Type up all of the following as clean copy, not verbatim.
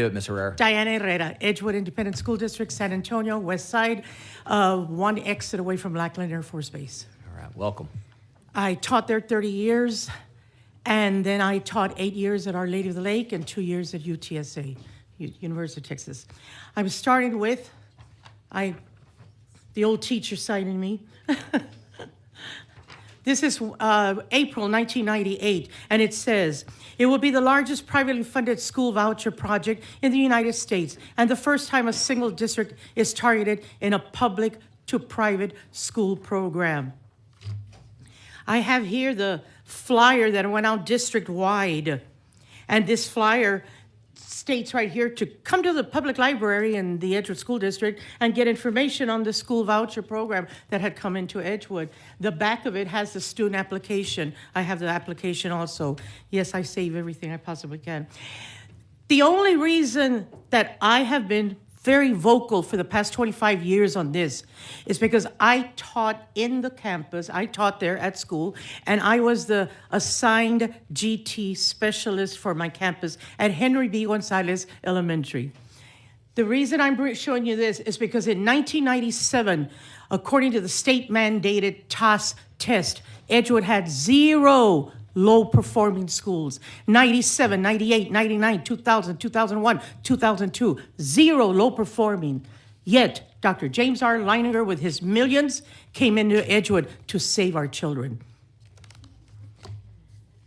do it, Ms. Herrera. Diana Herrera, Edgewood Independent School District, San Antonio, West Side, one exit away from Lackland Air Force Base. All right, welcome. I taught there 30 years, and then I taught 8 years at Our Lady of the Lake and 2 years at UTSA, University of Texas. I'm starting with the old teacher side in me. This is April 1998, and it says, it will be the largest privately funded school voucher project in the United States, and the first time a single district is targeted in a public to private school program. I have here the flyer that went out district-wide, and this flyer states right here to come to the public library in the Edgewood School District and get information on the school voucher program that had come into Edgewood. The back of it has the student application. I have the application also. Yes, I save everything I possibly can. The only reason that I have been very vocal for the past 25 years on this is because I taught in the campus, I taught there at school, and I was the assigned GT specialist for my campus at Henry B. Gonzalez Elementary. The reason I'm showing you this is because in 1997, according to the state-mandated TAS test, Edgewood had 0 low-performing schools. 97, 98, 99, 2000, 2001, 2002, 0 low-performing. Yet, Dr. James R. Leininger, with his millions, came into Edgewood to save our children.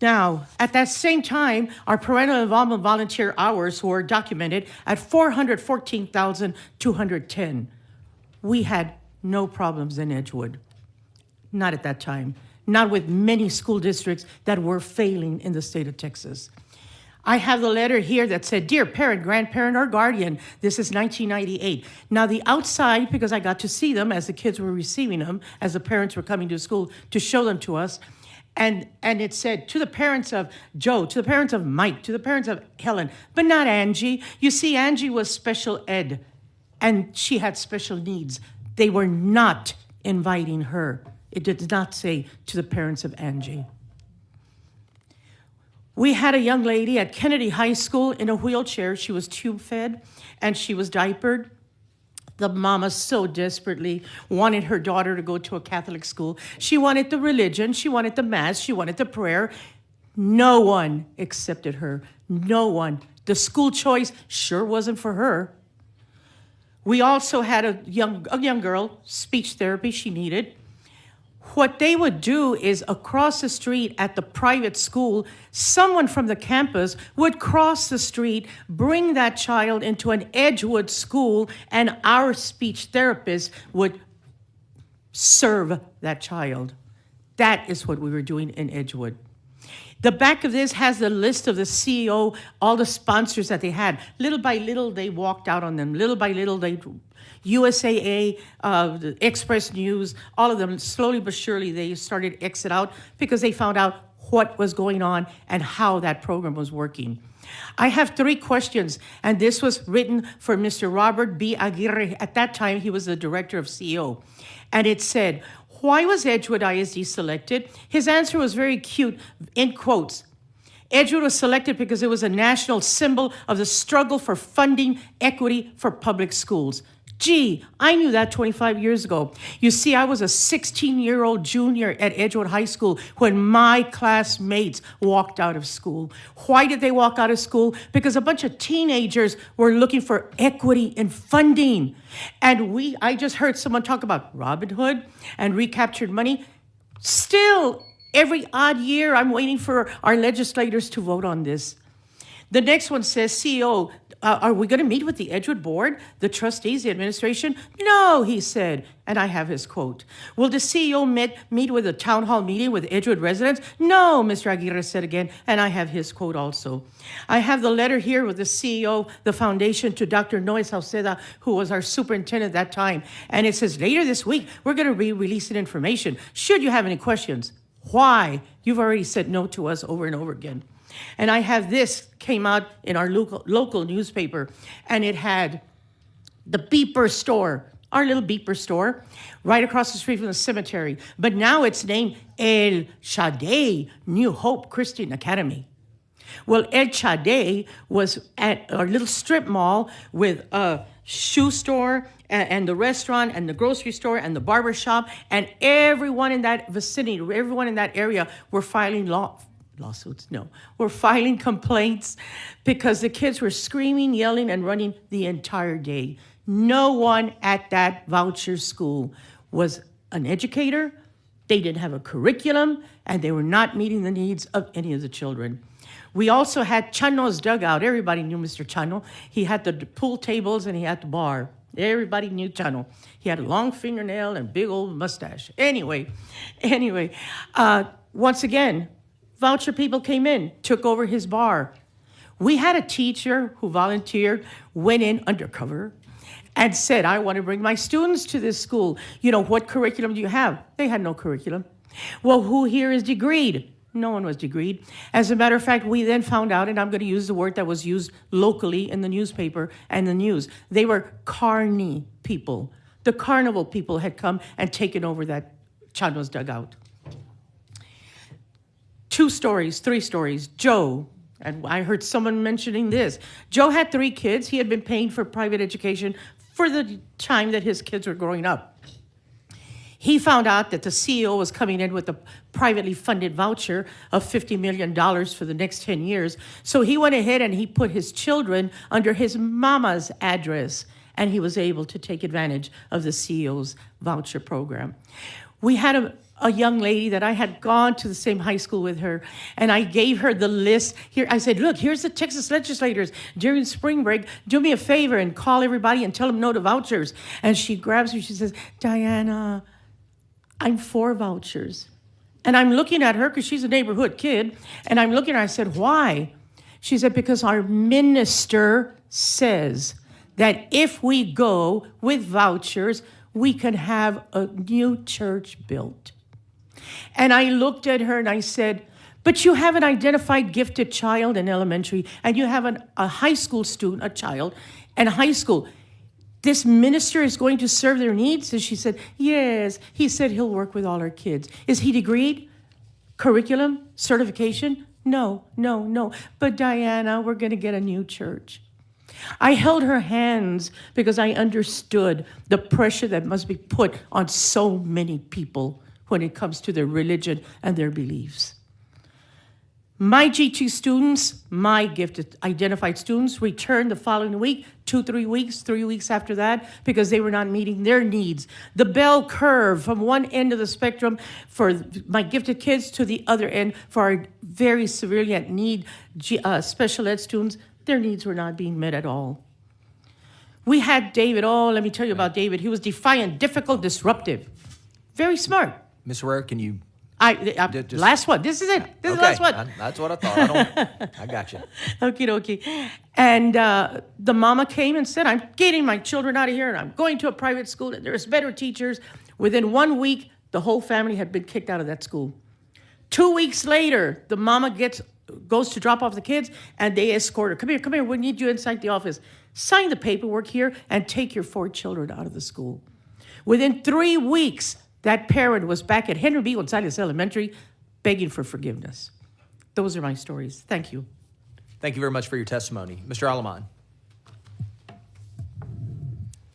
Now, at that same time, our parental involvement volunteer hours were documented at 414,210. We had no problems in Edgewood. Not at that time. Not with many school districts that were failing in the state of Texas. I have the letter here that said, dear parent, grandparent, or guardian, this is 1998. Now the outside, because I got to see them as the kids were receiving them, as the parents were coming to school to show them to us, and it said, to the parents of Joe, to the parents of Mike, to the parents of Helen, but not Angie. You see, Angie was special ed, and she had special needs. They were not inviting her. It did not say to the parents of Angie. We had a young lady at Kennedy High School in a wheelchair. She was tube-fed and she was diapered. The mama so desperately wanted her daughter to go to a Catholic school. She wanted the religion, she wanted the mass, she wanted the prayer. No one accepted her, no one. The school choice sure wasn't for her. We also had a young girl, speech therapy she needed. What they would do is across the street at the private school, someone from the campus would cross the street, bring that child into an Edgewood school, and our speech therapist would serve that child. That is what we were doing in Edgewood. The back of this has the list of the CEO, all the sponsors that they had. Little by little, they walked out on them. Little by little, they USAA, the Express News, all of them, slowly but surely, they started to exit out because they found out what was going on and how that program was working. I have 3 questions, and this was written for Mr. Robert B. Aguirre. At that time, he was the director of CEO. And it said, why was Edgewood ISD selected? His answer was very cute, in quotes. Edgewood was selected because it was a national symbol of the struggle for funding equity for public schools. Gee, I knew that 25 years ago. You see, I was a 16-year-old junior at Edgewood High School when my classmates walked out of school. Why did they walk out of school? Because a bunch of teenagers were looking for equity in funding. And I just heard someone talk about Robin Hood and recaptured money. Still, every odd year, I'm waiting for our legislators to vote on this. The next one says, CEO, are we going to meet with the Edgewood board, the trustees, the administration? No, he said, and I have his quote. Will the CEO meet with a town hall meeting with Edgewood residents? No, Mr. Aguirre said again, and I have his quote also. I have the letter here with the CEO, the foundation, to Dr. Noe Sauceda, who was our superintendent at that time. And it says, later this week, we're going to be releasing information. Should you have any questions? Why? You've already said no to us over and over again. And I have this, came out in our local newspaper, and it had the beeper store, our little beeper store, right across the street from the cemetery. But now it's named El Shaddai New Hope Christian Academy. Well, El Chade was at a little strip mall with a shoe store and the restaurant and the grocery store and the barber shop, and everyone in that vicinity, everyone in that area were filing lawsuits. No, were filing complaints because the kids were screaming, yelling, and running the entire day. No one at that Voucher school was an educator. They didn't have a curriculum, and they were not meeting the needs of any of the children. We also had Chano's dugout. Everybody knew Mr. Chano. He had the pool tables and he had the bar. Everybody knew Chano. He had a long fingernail and big old mustache. Anyway, once again, Voucher people came in, took over his bar. We had a teacher who volunteered, went in undercover, and said, I want to bring my students to this school. You know, what curriculum do you have? They had no curriculum. Well, who here is degreed? No one was degreed. As a matter of fact, we then found out, and I'm going to use the word that was used locally in the newspaper and the news. They were carny people. The carnival people had come and taken over that Chano's dugout. 2 stories, 3 stories. Joe, and I heard someone mentioning this. Joe had 3 kids. He had been paying for private education for the time that his kids were growing up. He found out that the CEO was coming in with a privately funded voucher of $50 million for the next 10 years. So he went ahead and he put his children under his mama's address, and he was able to take advantage of the CEO's voucher program. We had a young lady that I had gone to the same high school with her, and I gave her the list. Here, I said, look, here's the Texas legislators during spring break. Do me a favor and call everybody and tell them no to vouchers. And she grabs me, she says, Diana, I'm for vouchers. And I'm looking at her because she's a neighborhood kid, and I'm looking at her, I said, why? She said, because our minister says that if we go with vouchers, we can have a new church built. And I looked at her and I said, but you have an identified gifted child in elementary, and you have a high school student, a child, in high school. This minister is going to serve their needs? And she said, yes. He said he'll work with all our kids. Is he degreed? Curriculum? Certification? No. But Diana, we're going to get a new church. I held her hands because I understood the pressure that must be put on so many people when it comes to their religion and their beliefs. My G2 students, my gifted identified students, returned the following week, 3 weeks after that, because they were not meeting their needs. The bell curve from one end of the spectrum for my gifted kids to the other end for our very severely at need special ed students, their needs were not being met at all. We had David. Oh, let me tell you about David. He was defiant, difficult, disruptive. Very smart. Ms. Herrera, can you... Last one. This is it. This is the last one. That's what I thought. I got you. Okie dokie. And the mama came and said, I'm getting my children out of here and I'm going to a private school. There's better teachers. Within 1 week, the whole family had been kicked out of that school. 2 weeks later, the mama goes to drop off the kids and they escort her. Come here. We need you inside the office. Sign the paperwork here and take your 4 children out of the school. Within 3 weeks, that parent was back at Henry B. Gonzalez Elementary begging for forgiveness. Those are my stories. Thank you. Thank you very much for your testimony. Mr. Alaman.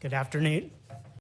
Good afternoon.